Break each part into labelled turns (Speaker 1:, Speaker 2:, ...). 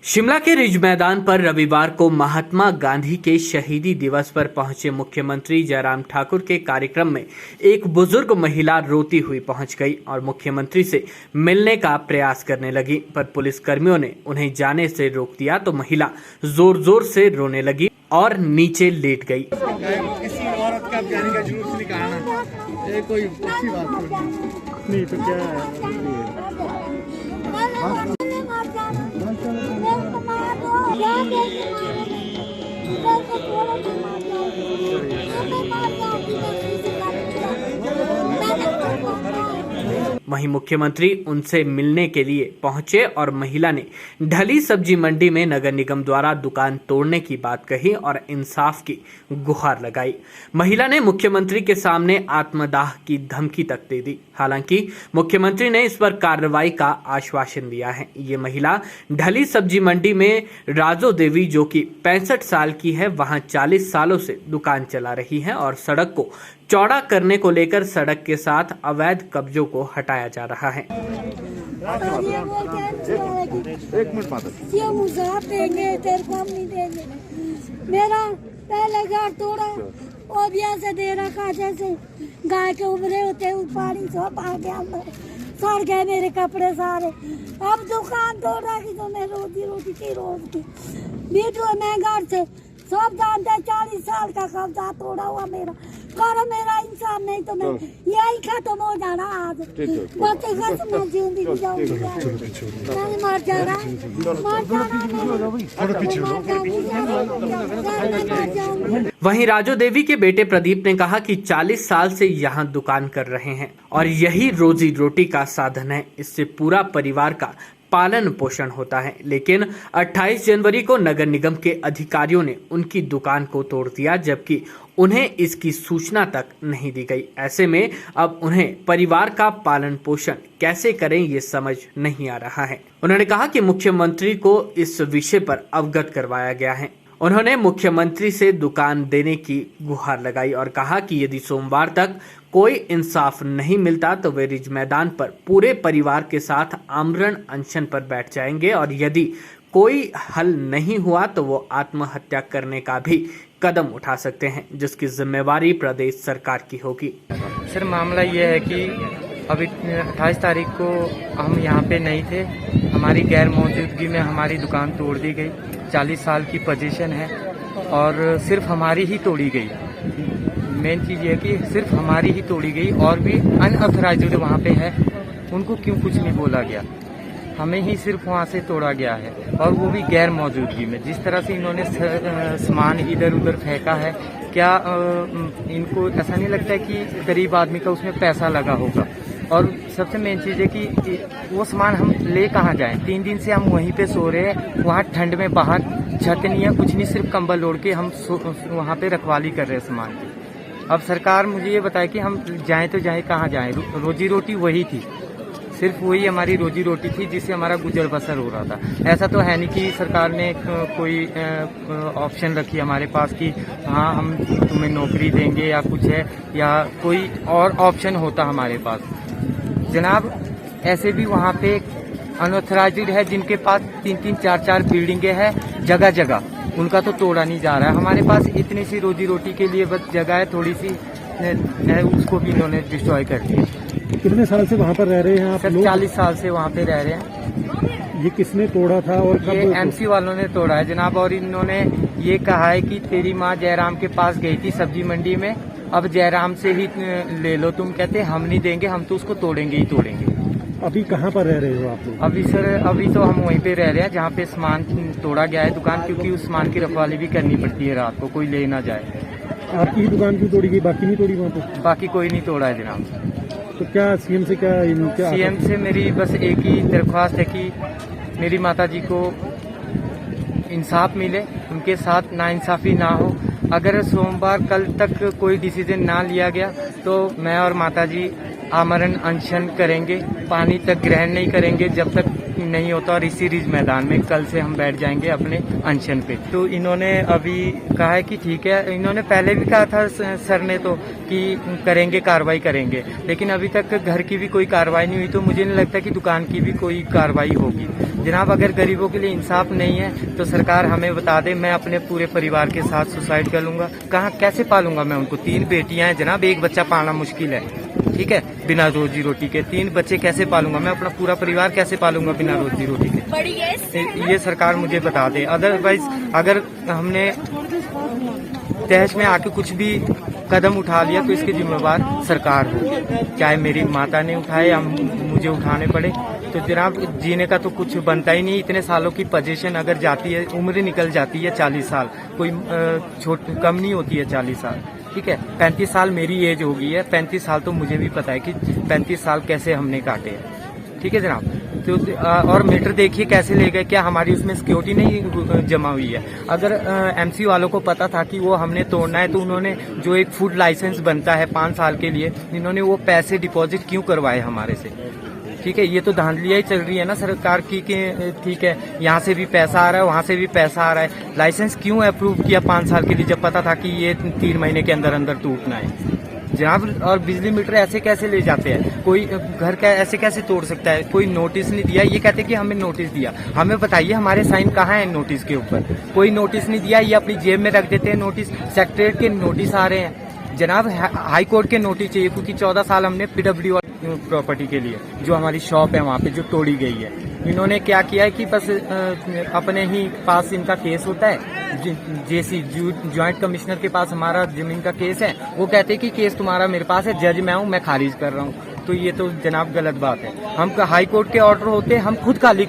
Speaker 1: शिमला के रिज मैदान पर रविवार को महात्मा गांधी के शहीदी दिवस पर पहुंचे मुख्यमंत्री जयराम ठाकुर के कार्यक्रम में एक बुजुर्ग महिला रोती हुई पहुंच गई और मुख्यमंत्री से मिलने का प्रयास करने लगी, पर पुलिस कर्मियों ने उन्हें जाने से रोक दिया तो महिला जोर जोर से रोने लगी और नीचे लेट गई।
Speaker 2: किसी औरत का प्यारी का जुलूस निकालना ये कोई अच्छी बात नहीं तो क्या
Speaker 1: वहीं मुख्यमंत्री उनसे मिलने के लिए पहुंचे और महिला ने ढली सब्जी मंडी में नगर निगम द्वारा दुकान तोड़ने की बात कही और इंसाफ की गुहार लगाई। महिला ने मुख्यमंत्री के सामने आत्मदाह की धमकी तक दे दी। हालांकि मुख्यमंत्री ने इस पर कार्रवाई का आश्वासन दिया है। ये महिला ढली सब्जी मंडी में राजो देवी, जो कि 65 साल की है, वहां 40 सालों से दुकान चला रही है और सड़क को चौड़ा करने को लेकर सड़क के साथ अवैध कब्जों को हटाया जा रहा है।
Speaker 3: मेरा पहले घर तोड़ा और से दे रखा, जैसे गाय के उबरे होते पानी सब आ गया, सड़ गए मेरे कपड़े सारे। अब दुकान तोड़ रखी तो मैं रोजी की रोज की बीटू मैं घर से सब जानते 40 साल का कब्जा तोड़ा हुआ मेरा। करो मेरा इंसान, नहीं तो मैं यही खत्म हो जाना आज। बच्चे घर से मैं जिंदगी जाऊंगी, मैं मर जाना
Speaker 1: वहीं राजो देवी के बेटे प्रदीप ने कहा कि 40 साल से यहां दुकान कर रहे हैं और यही रोजी रोटी का साधन है। इससे पूरा परिवार का पालन पोषण होता है, लेकिन 28 जनवरी को नगर निगम के अधिकारियों ने उनकी दुकान को तोड़ दिया, जबकि उन्हें इसकी सूचना तक नहीं दी गई। ऐसे में अब उन्हें परिवार का पालन पोषण कैसे करें, ये समझ नहीं आ रहा है। उन्होंने कहा कि मुख्यमंत्री को इस विषय पर अवगत करवाया गया है। उन्होंने मुख्यमंत्री से दुकान देने की गुहार लगाई और कहा कि यदि सोमवार तक कोई इंसाफ नहीं मिलता तो वे रिज मैदान पर पूरे परिवार के साथ आमरण अनशन पर बैठ जाएंगे और यदि कोई हल नहीं हुआ तो वो आत्महत्या करने का भी कदम उठा सकते हैं, जिसकी जिम्मेवारी प्रदेश सरकार की होगी।
Speaker 4: सर, मामला ये है कि अभी 28 तारीख को हम यहाँ पे नहीं थे, हमारी गैर मौजूदगी में हमारी दुकान तोड़ दी गई। 40 साल की पोजीशन है और सिर्फ हमारी ही तोड़ी गई। मेन चीज़ ये है कि सिर्फ हमारी ही तोड़ी गई और भी अनऑथराइज्ड वहाँ पे है, उनको क्यों कुछ नहीं बोला गया। हमें ही सिर्फ वहाँ से तोड़ा गया है और वो भी गैर मौजूदगी में। जिस तरह से इन्होंने सामान इधर उधर फेंका है, क्या इनको ऐसा नहीं लगता है कि गरीब आदमी का उसमें पैसा लगा होगा। और सबसे मेन चीज़ है कि वो सामान हम ले कहाँ जाएं। 3 दिन से हम वहीं पे सो रहे हैं, वहाँ ठंड में, बाहर छत नहीं है, कुछ नहीं, सिर्फ कंबल ओढ़ के हम वहाँ पे रखवाली कर रहे हैं सामान की। अब सरकार मुझे ये बताए कि हम जाएं तो जाएं कहाँ जाएं। रोजी रोटी वही थी, सिर्फ वही हमारी रोजी रोटी थी जिससे हमारा गुजर बसर हो रहा था। ऐसा तो है नहीं कि सरकार ने कोई ऑप्शन रखी हमारे पास कि हाँ हम तुम्हें नौकरी देंगे या कुछ है, या कोई और ऑप्शन होता हमारे पास। जनाब, ऐसे भी वहाँ पे अनऑथराइज्ड है जिनके पास 3-3, 4-4 बिल्डिंगें हैं जगह जगह, उनका तो तोड़ा नहीं जा रहा है। हमारे पास इतनी सी रोजी रोटी के लिए बस जगह है थोड़ी सी, उसको भी इन्होंने डिस्ट्रॉय कर दिया।
Speaker 2: कितने साल से वहाँ पर रह रहे हैं आप लोग?
Speaker 4: 40 साल से वहाँ पे रह रहे हैं।
Speaker 2: ये किसने तोड़ा था और कब?
Speaker 4: ये एमसी वालों ने तोड़ा है जनाब, और इन्होंने ये कहा है कि तेरी माँ जयराम के पास गई थी सब्जी मंडी में, अब जयराम से ही ले लो। तुम कहते हम नहीं देंगे, हम तो उसको तोड़ेंगे ही तोड़ेंगे।
Speaker 2: अभी कहाँ पर रह रहे हो आप लोग?
Speaker 4: अभी सर, अभी तो हम वहीं पे रह रहे हैं जहाँ पे सामान तोड़ा गया है दुकान, क्योंकि उस सामान की रखवाली भी करनी पड़ती है रात को, कोई ले ना जाए।
Speaker 2: आपकी ही दुकान क्यों तोड़ी गई, बाकी नहीं तोड़ी वहाँ पे?
Speaker 4: बाकी कोई नहीं तोड़ा है जनाब।
Speaker 2: तो क्या सीएम से क्या
Speaker 4: सीएम से मेरी बस एक ही दरख्वास्त है कि मेरी माताजी को इंसाफ मिले, उनके साथ नाइंसाफी ना हो। अगर सोमवार कल तक कोई डिसीजन ना लिया गया तो मैं और माताजी आमरण अनशन करेंगे, पानी तक ग्रहण नहीं करेंगे जब तक नहीं होता, और इसी रिज मैदान में कल से हम बैठ जाएंगे अपने अनशन पे। तो इन्होंने अभी कहा है कि ठीक है, इन्होंने पहले भी कहा था सर ने तो कि करेंगे, कार्रवाई करेंगे, लेकिन अभी तक घर की भी कोई कार्रवाई नहीं हुई, तो मुझे नहीं लगता कि दुकान की भी कोई कार्रवाई होगी। जनाब अगर गरीबों के लिए इंसाफ नहीं है तो सरकार हमें बता दे, मैं अपने पूरे परिवार के साथ सुसाइड कर लूंगा। कहाँ कैसे पालूंगा मैं उनको? 3 बेटियां हैं जनाब, एक बच्चा पालना मुश्किल है, ठीक है, बिना रोजी रोटी के 3 बच्चे कैसे पालूंगा मैं? अपना पूरा परिवार कैसे पालूंगा बिना रोजी रोटी के? ये सरकार मुझे बता दे। अदरवाइज अगर हमने तहस में आके कुछ भी कदम उठा लिया तो इसकी जिम्मेवार सरकार हो, चाहे मेरी माता ने उठाए या मुझे उठाने पड़े। तो जनाब जीने का तो कुछ बनता ही नहीं। इतने सालों की पोजीशन अगर जाती है, उम्र निकल जाती है 40 साल, कोई कम नहीं होती है 40 साल, ठीक है। 35 साल मेरी एज हो गई है, 35 साल तो मुझे भी पता है कि 35 साल कैसे हमने काटे हैं, ठीक है जनाब। तो और मीटर देखिए कैसे ले गए, क्या हमारी उसमें सिक्योरिटी नहीं जमा हुई है? अगर एमसी वालों को पता था कि वो हमने तोड़ना है तो उन्होंने जो एक फूड लाइसेंस बनता है 5 साल के लिए, इन्होंने वो पैसे डिपॉजिट क्यों करवाए हमारे से? ठीक है, ये तो धांधलियां ही चल रही है ना सरकार की कि ठीक है यहाँ से भी पैसा आ रहा है वहाँ से भी पैसा आ रहा है। लाइसेंस क्यों अप्रूव किया 5 साल के लिए जब पता था कि ये 3 महीने के अंदर अंदर टूटना है जनाब? और बिजली मीटर ऐसे कैसे ले जाते हैं? कोई घर का ऐसे कैसे तोड़ सकता है? कोई नोटिस नहीं दिया, ये कहते कि हमें नोटिस दिया। हमें बताइए हमारे साइन कहाँ है नोटिस के ऊपर? कोई नोटिस नहीं दिया, ये अपनी जेब में रख देते हैं नोटिस। सेक्रेटरीट के नोटिस आ रहे हैं जनाब, हाई कोर्ट के नोटिस चाहिए, क्योंकि 14 साल हमने पीडब्ल्यू प्रॉपर्टी के लिए जो हमारी शॉप है वहाँ पे जो तोड़ी गई है, इन्होंने क्या किया है कि बस अपने ही पास इनका केस होता है, जेसी ज्वाइंट कमिश्नर के पास हमारा जमीन का केस है, वो कहते हैं कि केस तुम्हारा मेरे पास है, जज मैं हूँ, मैं खारिज कर रहा हूँ। तो ये तो जनाब गलत बात है। हम हाई कोर्ट के ऑर्डर होते हम खुद खाली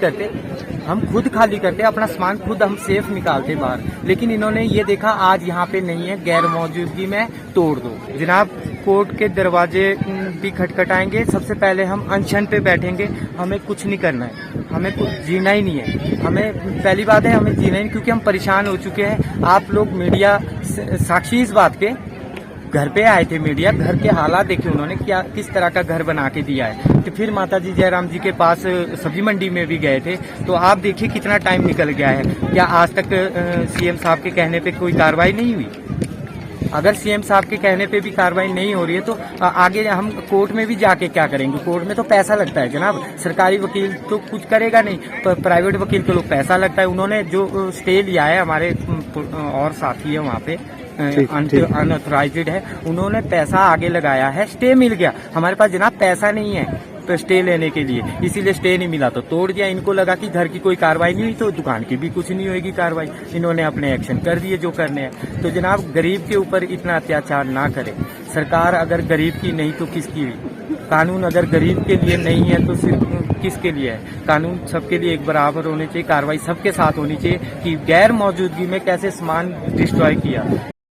Speaker 4: करते, अपना सामान खुद हम सेफ निकालते बाहर, लेकिन इन्होंने ये देखा आज यहाँ पे नहीं है, गैर मौजूदगी में तोड़ दो। जनाब कोर्ट के दरवाजे भी खटखटाएंगे, सबसे पहले हम अनशन पे बैठेंगे, हमें कुछ नहीं करना है, हमें कुछ जीना ही नहीं है। हमें पहली बात है हमें जीना ही नहीं, क्योंकि हम परेशान हो चुके हैं। आप लोग मीडिया साक्षी इस बात के, घर पे आए थे मीडिया, घर के हालात देखे उन्होंने क्या किस तरह का घर बना के दिया है। तो फिर माताजी जयराम जी के पास सब्जी मंडी में भी गए थे, तो आप देखिए कितना टाइम निकल गया है। क्या आज तक सीएम साहब के कहने पे कोई कार्रवाई नहीं हुई? अगर सीएम साहब के कहने पे भी कार्रवाई नहीं हो रही है तो आगे हम कोर्ट में भी जाके क्या करेंगे? कोर्ट में तो पैसा लगता है जनाब, सरकारी वकील तो कुछ करेगा नहीं, प्राइवेट वकील के लोग पैसा लगता है। उन्होंने जो स्टे लिया है, हमारे और साथी है वहाँ पे अनऑथराइज्ड है, उन्होंने पैसा आगे लगाया है, स्टे मिल गया। हमारे पास जनाब पैसा नहीं है तो स्टे लेने के लिए, इसीलिए स्टे नहीं मिला तो तोड़ दिया। इनको लगा कि घर की कोई कार्रवाई नहीं हुई तो दुकान की भी कुछ नहीं होगी कार्रवाई, इन्होंने अपने एक्शन कर दिए जो करने हैं। तो जनाब गरीब के ऊपर इतना अत्याचार ना करे सरकार। अगर गरीब की नहीं तो किसकी? कानून अगर गरीब के लिए नहीं है तो सिर्फ किसके लिए है? कानून सबके लिए एक बराबर होने चाहिए, कार्रवाई सबके साथ होनी चाहिए कि गैर मौजूदगी में कैसे सामान डिस्ट्रॉय किया।